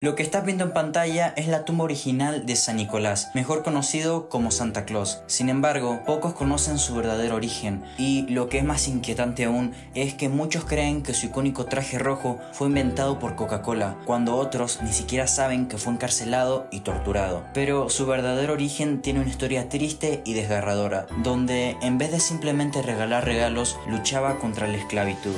Lo que estás viendo en pantalla es la tumba original de San Nicolás, mejor conocido como Santa Claus. Sin embargo, pocos conocen su verdadero origen, y lo que es más inquietante aún es que muchos creen que su icónico traje rojo fue inventado por Coca-Cola, cuando otros ni siquiera saben que fue encarcelado y torturado. Pero su verdadero origen tiene una historia triste y desgarradora, donde en vez de simplemente regalar regalos, luchaba contra la esclavitud.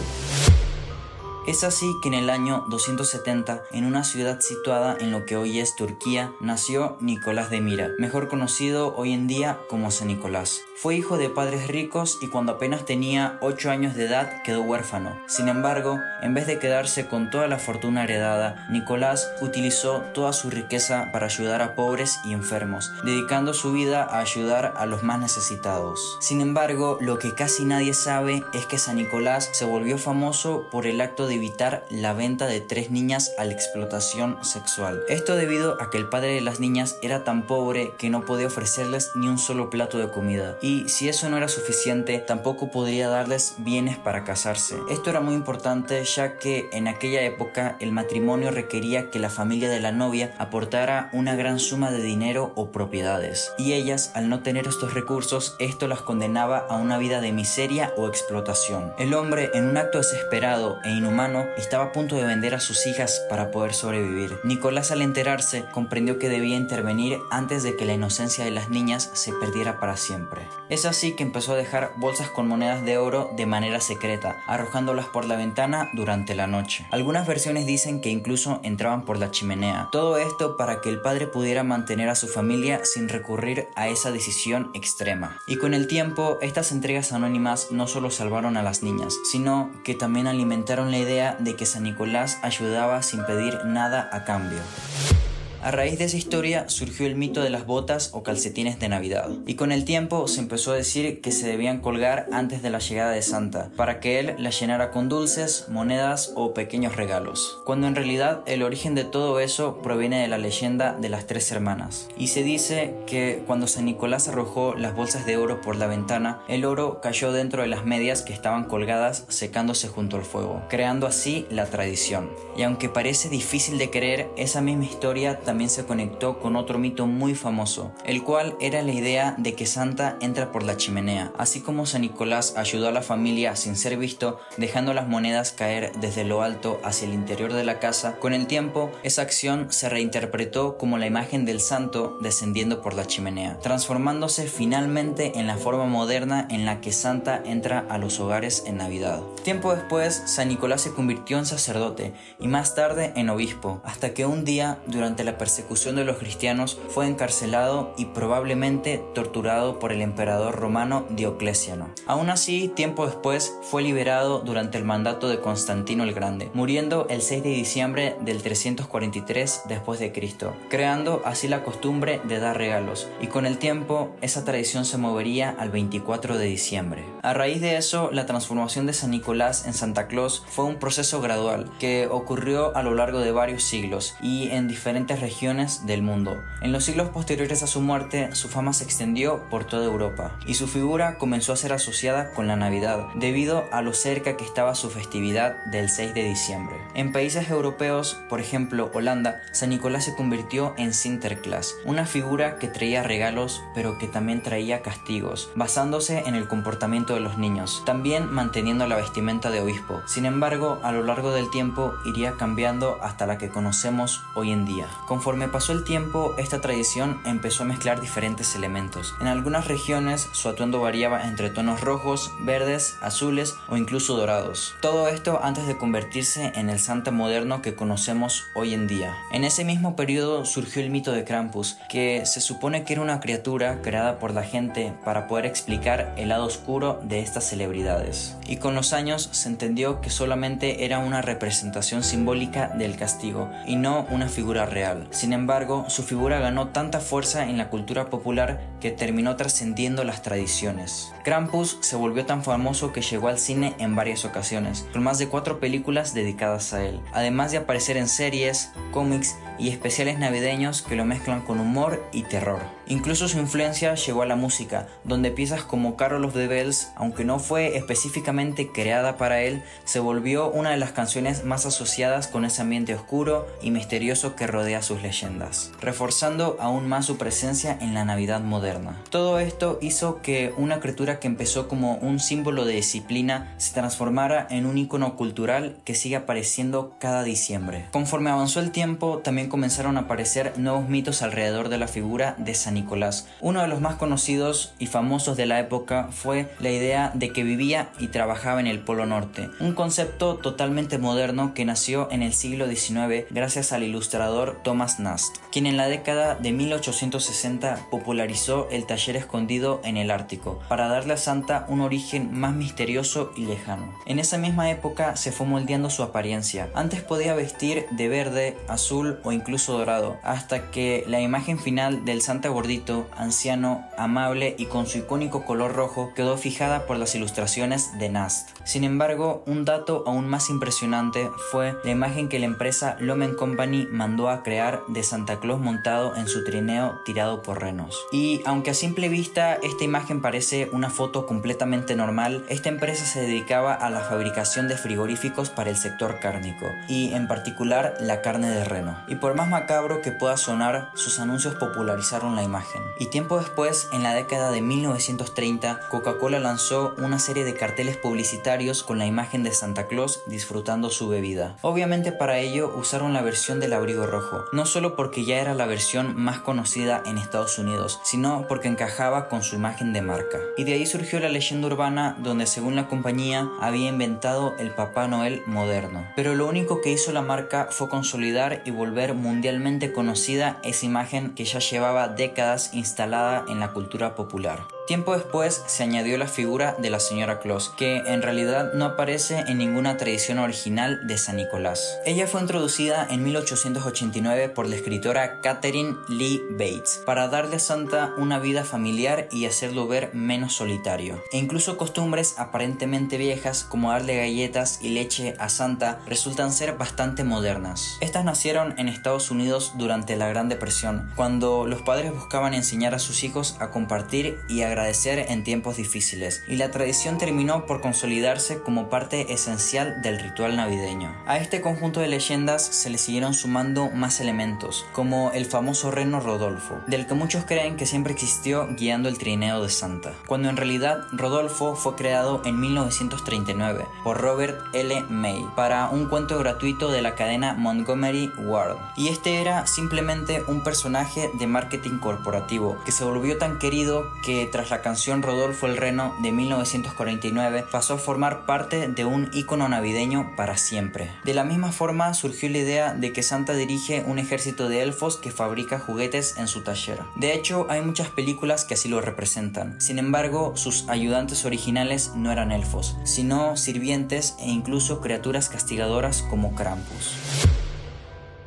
Es así que en el año 270, en una ciudad situada en lo que hoy es Turquía, nació Nicolás de Mira, mejor conocido hoy en día como San Nicolás. Fue hijo de padres ricos y cuando apenas tenía 8 años de edad quedó huérfano. Sin embargo, en vez de quedarse con toda la fortuna heredada, Nicolás utilizó toda su riqueza para ayudar a pobres y enfermos, dedicando su vida a ayudar a los más necesitados. Sin embargo, lo que casi nadie sabe es que San Nicolás se volvió famoso por el acto de evitar la venta de 3 niñas a la explotación sexual. Esto debido a que el padre de las niñas era tan pobre que no podía ofrecerles ni un solo plato de comida, y si eso no era suficiente, tampoco podría darles bienes para casarse. Esto era muy importante ya que en aquella época el matrimonio requería que la familia de la novia aportara una gran suma de dinero o propiedades, y ellas, al no tener estos recursos, esto las condenaba a una vida de miseria o explotación. El hombre, en un acto desesperado e inhumano, estaba a punto de vender a sus hijas para poder sobrevivir. Nicolás, al enterarse, comprendió que debía intervenir antes de que la inocencia de las niñas se perdiera para siempre. Es así que empezó a dejar bolsas con monedas de oro de manera secreta, arrojándolas por la ventana durante la noche. Algunas versiones dicen que incluso entraban por la chimenea. Todo esto para que el padre pudiera mantener a su familia sin recurrir a esa decisión extrema. Y con el tiempo, estas entregas anónimas no solo salvaron a las niñas, sino que también alimentaron la idea de que San Nicolás ayudaba sin pedir nada a cambio. A raíz de esa historia surgió el mito de las botas o calcetines de Navidad, y con el tiempo se empezó a decir que se debían colgar antes de la llegada de Santa, para que él las llenara con dulces, monedas o pequeños regalos, cuando en realidad el origen de todo eso proviene de la leyenda de las 3 hermanas, y se dice que cuando San Nicolás arrojó las bolsas de oro por la ventana, el oro cayó dentro de las medias que estaban colgadas secándose junto al fuego, creando así la tradición. Y aunque parece difícil de creer, esa misma historia también se conectó con otro mito muy famoso, el cual era la idea de que Santa entra por la chimenea. Así como San Nicolás ayudó a la familia sin ser visto, dejando las monedas caer desde lo alto hacia el interior de la casa, con el tiempo esa acción se reinterpretó como la imagen del santo descendiendo por la chimenea, transformándose finalmente en la forma moderna en la que Santa entra a los hogares en Navidad. Tiempo después, San Nicolás se convirtió en sacerdote y más tarde en obispo, hasta que un día, durante la persecución de los cristianos, fue encarcelado y probablemente torturado por el emperador romano Diocleciano. Aún así, tiempo después fue liberado durante el mandato de Constantino el Grande, muriendo el 6 de diciembre del 343 después de Cristo, creando así la costumbre de dar regalos, y con el tiempo esa tradición se movería al 24 de diciembre. A raíz de eso, la transformación de San Nicolás en Santa Claus fue un proceso gradual que ocurrió a lo largo de varios siglos y en diferentes regiones del mundo. En los siglos posteriores a su muerte, su fama se extendió por toda Europa y su figura comenzó a ser asociada con la Navidad, debido a lo cerca que estaba su festividad del 6 de diciembre. En países europeos, por ejemplo Holanda, San Nicolás se convirtió en Sinterklaas, una figura que traía regalos pero que también traía castigos, basándose en el comportamiento de los niños, también manteniendo la vestimenta de obispo. Sin embargo, a lo largo del tiempo iría cambiando hasta la que conocemos hoy en día. Conforme pasó el tiempo, esta tradición empezó a mezclar diferentes elementos. En algunas regiones su atuendo variaba entre tonos rojos, verdes, azules o incluso dorados. Todo esto antes de convertirse en el Santa moderno que conocemos hoy en día. En ese mismo periodo surgió el mito de Krampus, que se supone que era una criatura creada por la gente para poder explicar el lado oscuro de estas celebridades. Y con los años se entendió que solamente era una representación simbólica del castigo y no una figura real. Sin embargo, su figura ganó tanta fuerza en la cultura popular que terminó trascendiendo las tradiciones. Krampus se volvió tan famoso que llegó al cine en varias ocasiones, con más de 4 películas dedicadas a él, además de aparecer en series, cómics y especiales navideños que lo mezclan con humor y terror. Incluso su influencia llegó a la música, donde piezas como Carol of the Bells, aunque no fue específicamente creada para él, se volvió una de las canciones más asociadas con ese ambiente oscuro y misterioso que rodea sus leyendas, reforzando aún más su presencia en la Navidad moderna. Todo esto hizo que una criatura que empezó como un símbolo de disciplina se transformara en un icono cultural que sigue apareciendo cada diciembre. Conforme avanzó el tiempo, también comenzaron a aparecer nuevos mitos alrededor de la figura de San Nicolás. Uno de los más conocidos y famosos de la época fue la idea de que vivía y trabajaba en el Polo Norte, un concepto totalmente moderno que nació en el siglo XIX gracias al ilustrador Thomas Nast, quien en la década de 1860 popularizó el taller escondido en el Ártico para darle a Santa un origen más misterioso y lejano. En esa misma época se fue moldeando su apariencia. Antes podía vestir de verde, azul o incluso dorado, hasta que la imagen final del Santa gordito, anciano, amable y con su icónico color rojo quedó fijada por las ilustraciones de Nast. Sin embargo, un dato aún más impresionante fue la imagen que la empresa Lomen Company mandó a crear de Santa Claus montado en su trineo tirado por renos. Y aunque a simple vista esta imagen parece una foto completamente normal, esta empresa se dedicaba a la fabricación de frigoríficos para el sector cárnico, y en particular la carne de reno. Y por más macabro que pueda sonar, sus anuncios popularizaron la imagen. Y tiempo después, en la década de 1930, Coca-Cola lanzó una serie de carteles publicitarios con la imagen de Santa Claus disfrutando su bebida. Obviamente para ello usaron la versión del abrigo rojo, no solo porque ya era la versión más conocida en Estados Unidos, sino porque encajaba con su imagen de marca. Y de ahí surgió la leyenda urbana donde, según la compañía, había inventado el Papá Noel moderno. Pero lo único que hizo la marca fue consolidar y volver mundialmente conocida esa imagen que ya llevaba décadas instalada en la cultura popular. Tiempo después se añadió la figura de la señora Claus, que en realidad no aparece en ninguna tradición original de San Nicolás. Ella fue introducida en 1889 por la escritora Catherine Lee Bates para darle a Santa una vida familiar y hacerlo ver menos solitario. E incluso costumbres aparentemente viejas como darle galletas y leche a Santa resultan ser bastante modernas. Estas nacieron en Estados Unidos durante la Gran Depresión, cuando los padres buscaban enseñar a sus hijos a compartir y agradecer en tiempos difíciles, y la tradición terminó por consolidarse como parte esencial del ritual navideño. A este conjunto de leyendas se le siguieron sumando más elementos, como el famoso reno Rodolfo, del que muchos creen que siempre existió guiando el trineo de Santa, cuando en realidad Rodolfo fue creado en 1939 por Robert L. May para un cuento gratuito de la cadena Montgomery Ward, y este era simplemente un personaje de marketing corporativo que se volvió tan querido que tras la canción Rodolfo el Reno de 1949 pasó a formar parte de un ícono navideño para siempre. De la misma forma surgió la idea de que Santa dirige un ejército de elfos que fabrica juguetes en su taller. De hecho, hay muchas películas que así lo representan. Sin embargo, sus ayudantes originales no eran elfos, sino sirvientes e incluso criaturas castigadoras como Krampus.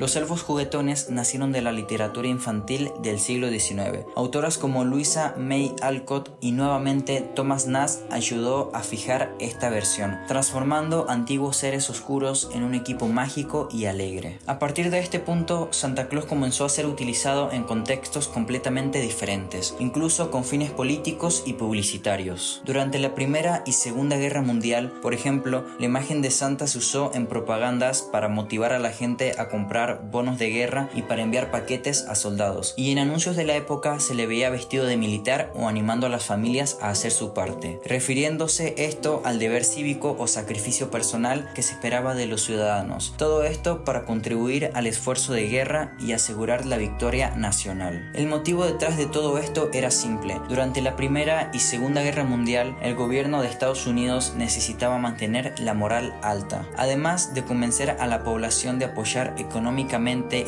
Los elfos juguetones nacieron de la literatura infantil del siglo XIX. Autoras como Louisa May Alcott y nuevamente Thomas Nast ayudó a fijar esta versión, transformando antiguos seres oscuros en un equipo mágico y alegre. A partir de este punto, Santa Claus comenzó a ser utilizado en contextos completamente diferentes, incluso con fines políticos y publicitarios. Durante la Primera y Segunda Guerra Mundial, por ejemplo, la imagen de Santa se usó en propagandas para motivar a la gente a comprar bonos de guerra y para enviar paquetes a soldados, y en anuncios de la época se le veía vestido de militar o animando a las familias a hacer su parte, refiriéndose esto al deber cívico o sacrificio personal que se esperaba de los ciudadanos. Todo esto para contribuir al esfuerzo de guerra y asegurar la victoria nacional. El motivo detrás de todo esto era simple. Durante la Primera y Segunda Guerra Mundial, el gobierno de Estados Unidos necesitaba mantener la moral alta, además de convencer a la población de apoyar económicamente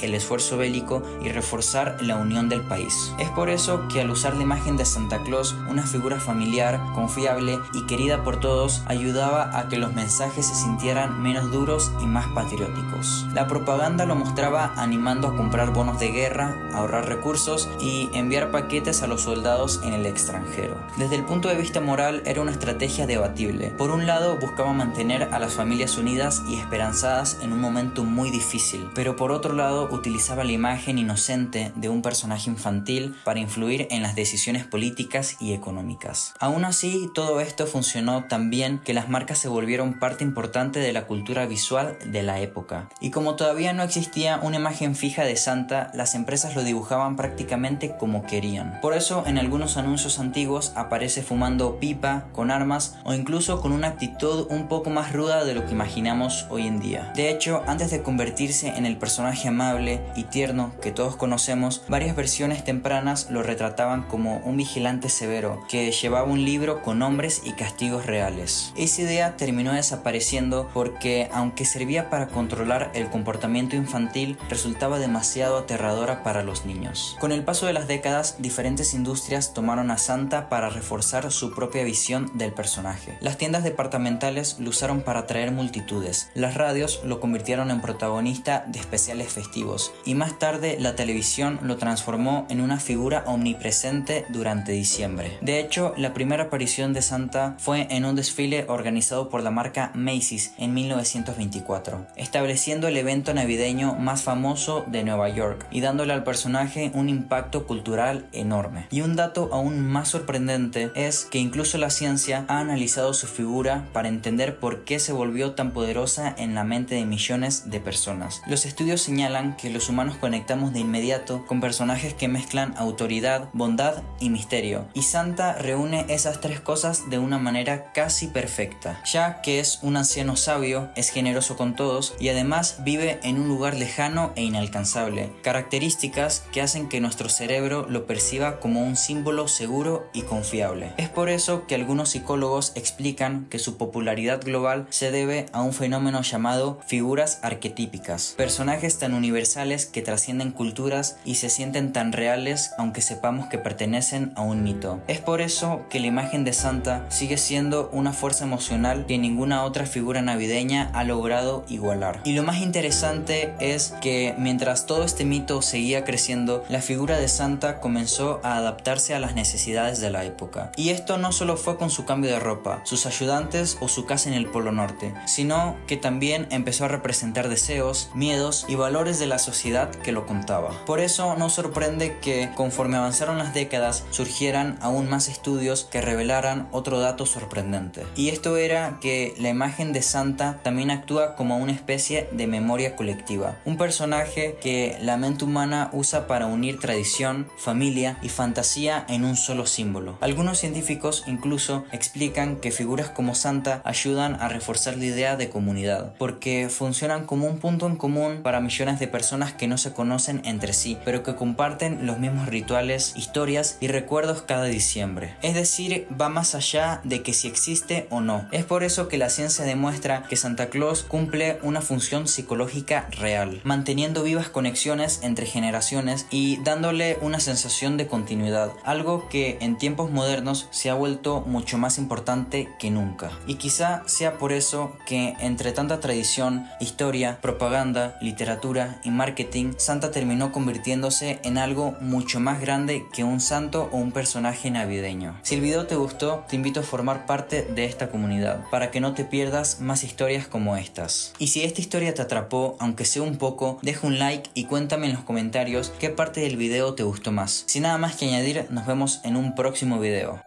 el esfuerzo bélico y reforzar la unión del país. Es por eso que al usar la imagen de Santa Claus, una figura familiar, confiable y querida por todos, ayudaba a que los mensajes se sintieran menos duros y más patrióticos. La propaganda lo mostraba animando a comprar bonos de guerra, ahorrar recursos y enviar paquetes a los soldados en el extranjero. Desde el punto de vista moral era una estrategia debatible. Por un lado, buscaba mantener a las familias unidas y esperanzadas en un momento muy difícil, pero pero por otro lado utilizaba la imagen inocente de un personaje infantil para influir en las decisiones políticas y económicas. Aún así, todo esto funcionó tan bien que las marcas se volvieron parte importante de la cultura visual de la época. Y como todavía no existía una imagen fija de Santa, las empresas lo dibujaban prácticamente como querían. Por eso, en algunos anuncios antiguos aparece fumando pipa, con armas o incluso con una actitud un poco más ruda de lo que imaginamos hoy en día. De hecho, antes de convertirse en el personaje amable y tierno que todos conocemos, varias versiones tempranas lo retrataban como un vigilante severo que llevaba un libro con nombres y castigos reales. Esa idea terminó desapareciendo porque, aunque servía para controlar el comportamiento infantil, resultaba demasiado aterradora para los niños. Con el paso de las décadas, diferentes industrias tomaron a Santa para reforzar su propia visión del personaje. Las tiendas departamentales lo usaron para atraer multitudes, las radios lo convirtieron en protagonista de especiales festivos y más tarde la televisión lo transformó en una figura omnipresente durante diciembre. De hecho, la primera aparición de Santa fue en un desfile organizado por la marca Macy's en 1924, estableciendo el evento navideño más famoso de Nueva York y dándole al personaje un impacto cultural enorme. Y un dato aún más sorprendente es que incluso la ciencia ha analizado su figura para entender por qué se volvió tan poderosa en la mente de millones de personas. Los estudios señalan que los humanos conectamos de inmediato con personajes que mezclan autoridad, bondad y misterio, y Santa reúne esas tres cosas de una manera casi perfecta, ya que es un anciano sabio, es generoso con todos y además vive en un lugar lejano e inalcanzable, características que hacen que nuestro cerebro lo perciba como un símbolo seguro y confiable. Es por eso que algunos psicólogos explican que su popularidad global se debe a un fenómeno llamado figuras arquetípicas, personajes tan universales que trascienden culturas y se sienten tan reales aunque sepamos que pertenecen a un mito. Es por eso que la imagen de Santa sigue siendo una fuerza emocional que ninguna otra figura navideña ha logrado igualar. Y lo más interesante es que mientras todo este mito seguía creciendo, la figura de Santa comenzó a adaptarse a las necesidades de la época. Y esto no solo fue con su cambio de ropa, sus ayudantes o su casa en el Polo Norte, sino que también empezó a representar deseos, miedos y valores de la sociedad que lo contaba. Por eso no sorprende que conforme avanzaron las décadas surgieran aún más estudios que revelaran otro dato sorprendente. Y esto era que la imagen de Santa también actúa como una especie de memoria colectiva, un personaje que la mente humana usa para unir tradición, familia y fantasía en un solo símbolo. Algunos científicos incluso explican que figuras como Santa ayudan a reforzar la idea de comunidad, porque funcionan como un punto en común para millones de personas que no se conocen entre sí, pero que comparten los mismos rituales, historias y recuerdos cada diciembre. Es decir, va más allá de que si existe o no. Es por eso que la ciencia demuestra que Santa Claus cumple una función psicológica real, manteniendo vivas conexiones entre generaciones y dándole una sensación de continuidad, algo que en tiempos modernos se ha vuelto mucho más importante que nunca. Y quizá sea por eso que entre tanta tradición, historia, propaganda, literatura y marketing, Santa terminó convirtiéndose en algo mucho más grande que un santo o un personaje navideño. Si el video te gustó, te invito a formar parte de esta comunidad para que no te pierdas más historias como estas. Y si esta historia te atrapó, aunque sea un poco, deja un like y cuéntame en los comentarios qué parte del video te gustó más. Sin nada más que añadir, nos vemos en un próximo video.